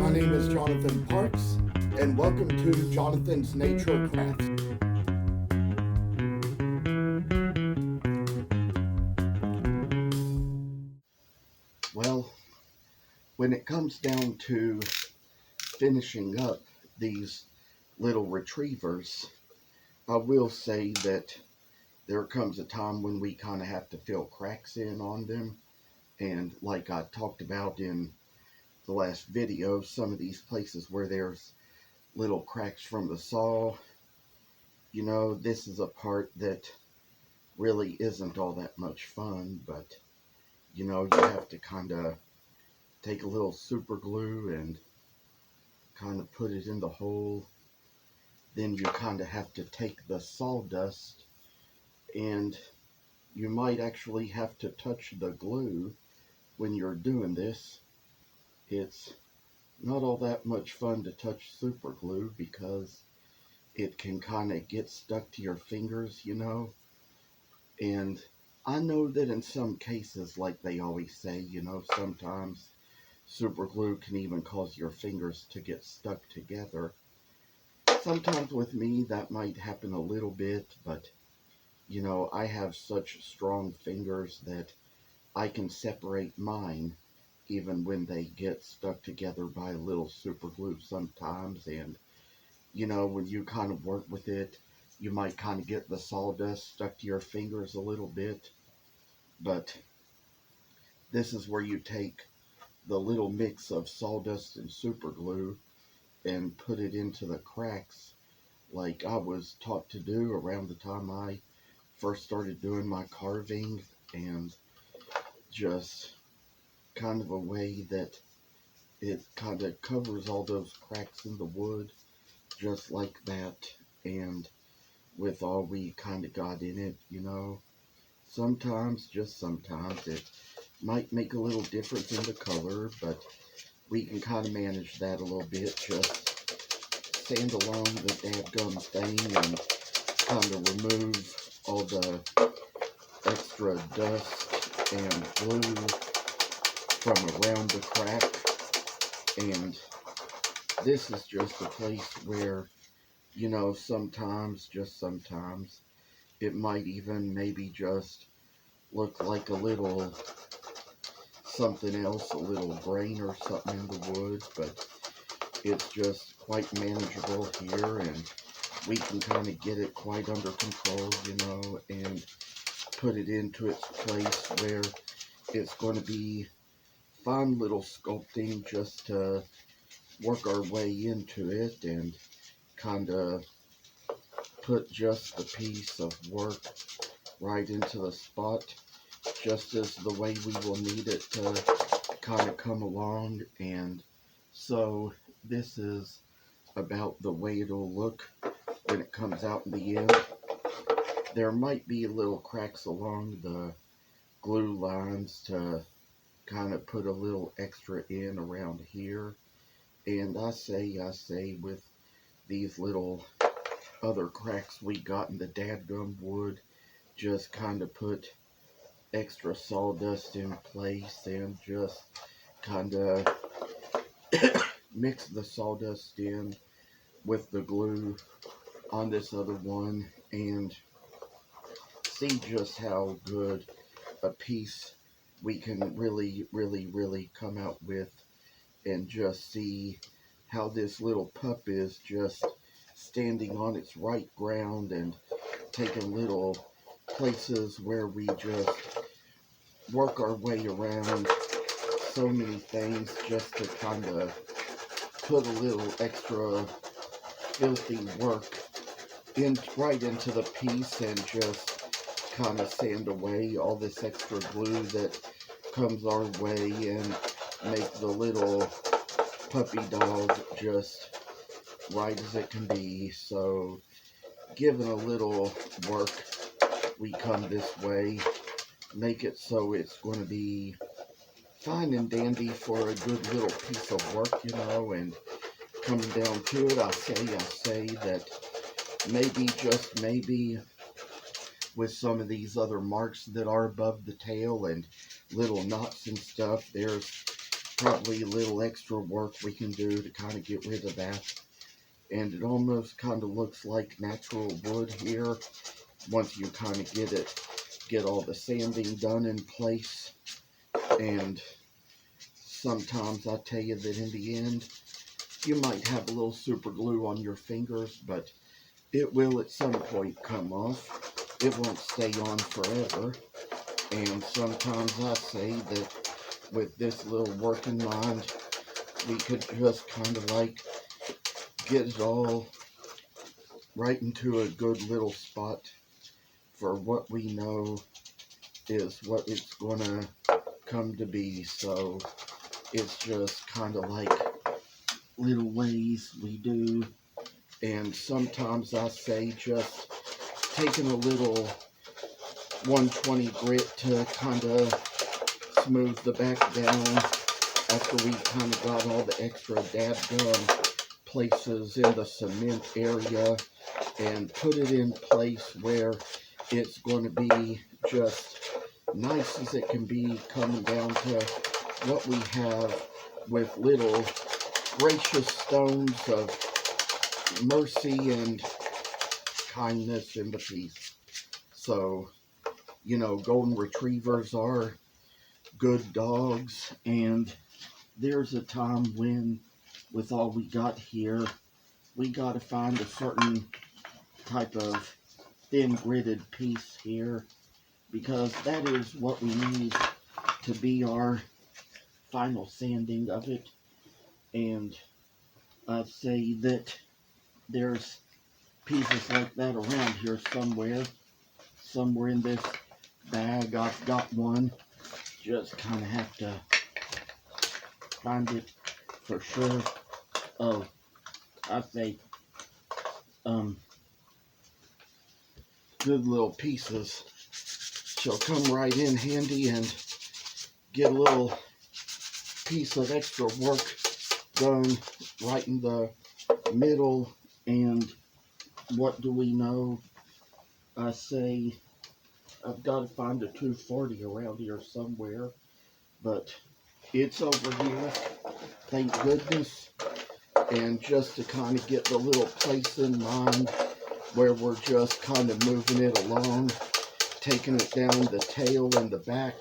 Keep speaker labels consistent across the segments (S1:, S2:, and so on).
S1: My name is Jonathan Parks, and welcome to Jonathan's Nature Crafts. Well, when it comes down to finishing up these little retrievers, I will say that there comes a time when we kind of have to fill cracks in on them. And like I talked about in the last video, some of these places where there's little cracks from the saw, you know, this is a part that really isn't all that much fun, but you know, you have to kind of take a little super glue and kind of put it in the hole. Then you kind of have to take the sawdust, and you might actually have to touch the glue when you're doing this. It's not all that much fun to touch super glue because it can kind of get stuck to your fingers, you know. And I know that in some cases, like they always say, you know, sometimes super glue can even cause your fingers to get stuck together. Sometimes with me that might happen a little bit, but you know, I have such strong fingers that I can separate mine even when they get stuck together by a little super glue sometimes. And you know, when you kind of work with it, you might kind of get the sawdust stuck to your fingers a little bit. But this is where you take the little mix of sawdust and super glue and put it into the cracks like I was taught to do around the time I first started doing my carving, and just kind of a way that it kind of covers all those cracks in the wood just like that. And with all we kind of got in it, you know, sometimes, just sometimes, it might make a little difference in the color, but we can kind of manage that a little bit. Just sand along the dadgum thing and kind of remove all the extra dust and glue from around the crack. And this is just a place where, you know, sometimes, just sometimes, it might even maybe just look like a little something else, a little grain or something in the wood, but it's just quite manageable here, and we can kind of get it quite under control, you know, and put it into its place where it's going to be fun little sculpting just to work our way into it and kind of put just the piece of work right into the spot, just as the way we will need it to kind of come along. And so this is about the way it'll look when it comes out in the end. There might be little cracks along the glue lines to kind of put a little extra in around here. And I say with these little other cracks we got in the dadgum wood, just kind of put extra sawdust in place and just kind of mix the sawdust in with the glue on this other one and see just how good a piece we can really come out with, and just see how this little pup is just standing on its right ground and taking little places where we just work our way around so many things just to kind of put a little extra filthy work in right into the piece and just kind of sand away all this extra glue that comes our way and make the little puppy dog just right as it can be. So given a little work, we come this way, make it so it's going to be fine and dandy for a good little piece of work, you know. And coming down to it, I say that maybe, just maybe, with some of these other marks that are above the tail and little knots and stuff, there's probably a little extra work we can do to kind of get rid of that. And it almost kind of looks like natural wood here once you kind of get all the sanding done in place. And sometimes I tell you that in the end, you might have a little super glue on your fingers, but it will at some point come off. It won't stay on forever. And sometimes I say that with this little work in mind, we could just kind of like get it all right into a good little spot for what we know is what it's gonna come to be. So it's just kind of like little ways we do. And sometimes I say just taking a little 120 grit to kind of smooth the back down after we kind of got all the extra dadgum places in the cement area, and put it in place where it's going to be just nice as it can be, coming down to what we have with little gracious stones of mercy and kindness in the piece. So, you know, golden retrievers are good dogs, and there's a time when, with all we got here, we got to find a certain type of thin gritted piece here, because that is what we need to be our final sanding of it. And I'd say that there's pieces like that around here somewhere in this bag. I've got one, just kind of have to find it for sure. Oh, I say good little pieces. She'll come right in handy and get a little piece of extra work done right in the middle. And what do we know? I say I've got to find a 240 around here somewhere, but it's over here, thank goodness. And just to kind of get the little place in mind where we're just kind of moving it along, taking it down the tail and the back,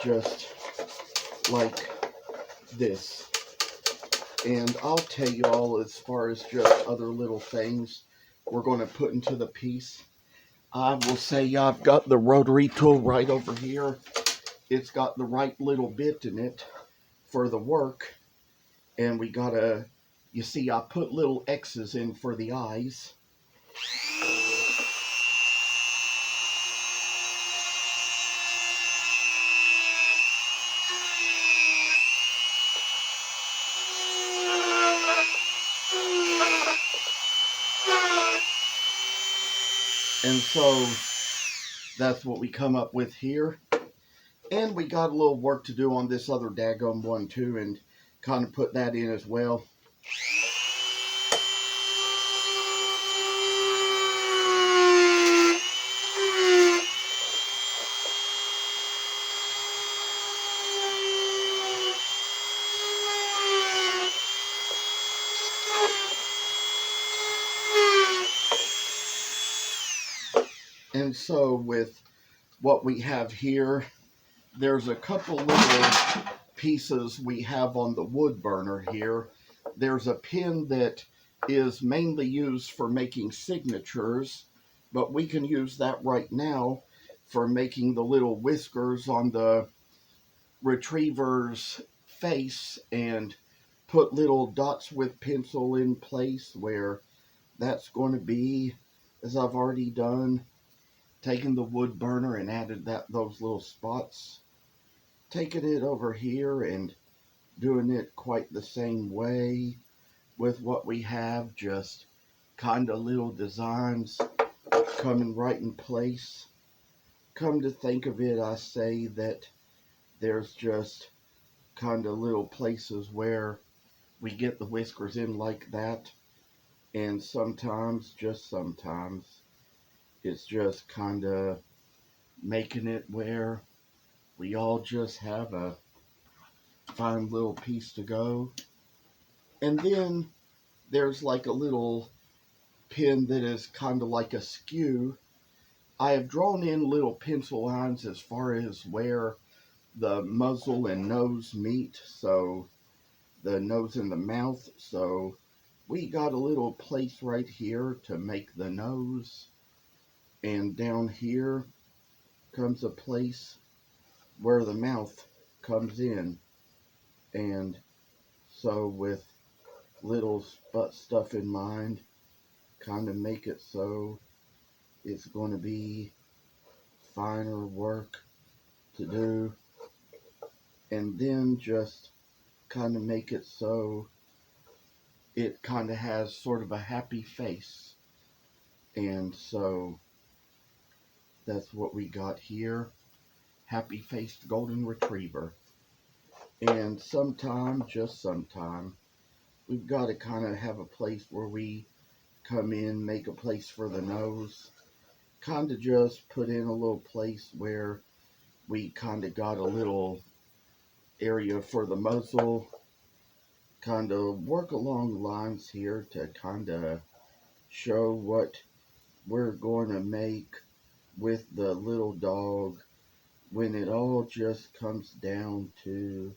S1: just like this. And I'll tell you all, as far as just other little things we're going to put into the piece, I will say I've got the rotary tool right over here. It's got the right little bit in it for the work. And we gotta, you see, I put little X's in for the eyes. And so that's what we come up with here. And we got a little work to do on this other daggum one too, and kind of put that in as well. And so with what we have here, there's a couple little pieces we have on the wood burner here. There's a pin that is mainly used for making signatures, but we can use that right now for making the little whiskers on the retriever's face, and put little dots with pencil in place where that's going to be, as I've already done, taking the wood burner and added those little spots, taking it over here and doing it quite the same way with what we have, just kind of little designs coming right in place. Come to think of it, I say that there's just kind of little places where we get the whiskers in like that, and sometimes, just sometimes, it's just kind of making it where we all just have a fine little piece to go. And then there's like a little pin that is kind of like a skew. I have drawn in little pencil lines as far as where the muzzle and nose meet, so the nose and the mouth. So we got a little place right here to make the nose, and down here comes a place where the mouth comes in. And so with little stuff in mind, kind of make it so it's going to be finer work to do, and then just kind of make it so it kind of has sort of a happy face. And so that's what we got here. Happy faced golden retriever. And sometime, just sometime, we've got to kind of have a place where we come in, make a place for the nose. Kind of just put in a little place where we kind of got a little area for the muzzle. Kind of work along lines here to kind of show what we're going to make with the little dog when it all just comes down to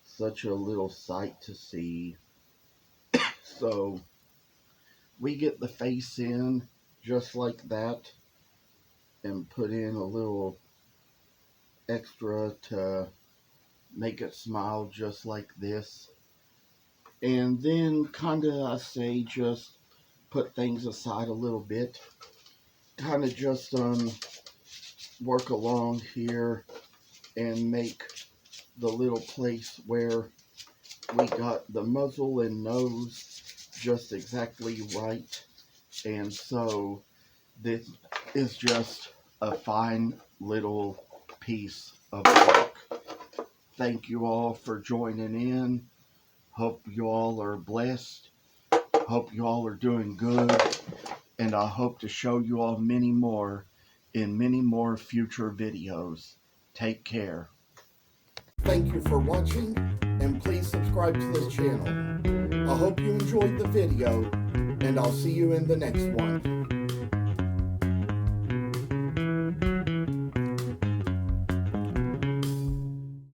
S1: such a little sight to see. So we get the face in just like that and put in a little extra to make it smile just like this. And then kind of, I say, just put things aside a little bit. Kind of just work along here and make the little place where we got the muzzle and nose just exactly right. And so this is just a fine little piece of work. Thank you all for joining in. Hope you all are blessed. Hope you all are doing good. And I hope to show you all many more in many more future videos. Take care. Thank you for watching, and please subscribe to this channel. I hope you enjoyed the video, and I'll see you in the next one.